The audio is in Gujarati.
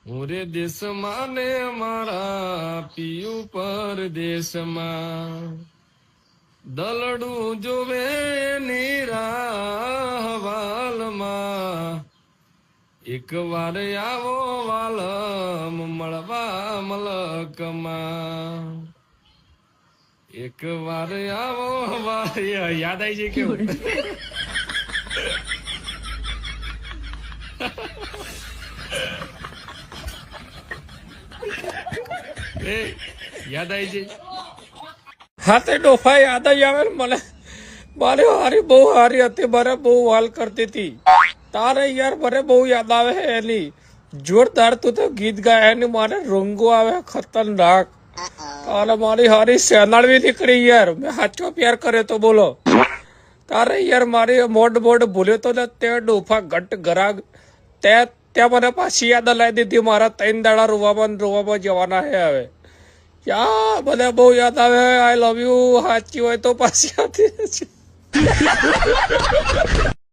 મોરે દેશમાં ને મારા પિયુ પરદેશમાં દલડું જોવે નિરાહવાલમાં એક વાર આવો વાલમ મળવા મલકમાં એક વાર આવો યાદ આવી છે કેવું એ યાદ આવી છે હા તે ડોફા યાદ જ આવે ને મને મારે હારી બહુ હારી હતી મારે બહુ વાલ કરતી હતી તારે યાર મને બહુ યાદ આવે છે એની જોરદાર તું તો ગીત ગાય એની મારે રંગો આવે ખતરનાક તારે મારી હારી સેનાળવી નીકળી યાર મેં સાચો પ્યાર કર્યો તો બોલો તારે યાર મારી મોડ ભૂલ્યો તો ને તે ડોફા ઘટ ગરાગ ત્યાં મને પાછી યાદ લાવી દીધી મારા 3 દાડા રોવામાં જવાના છે હવે યા મને બહુ યાદ આવે આઈ લવ યુ સાચી હોય તો પાછી આવતી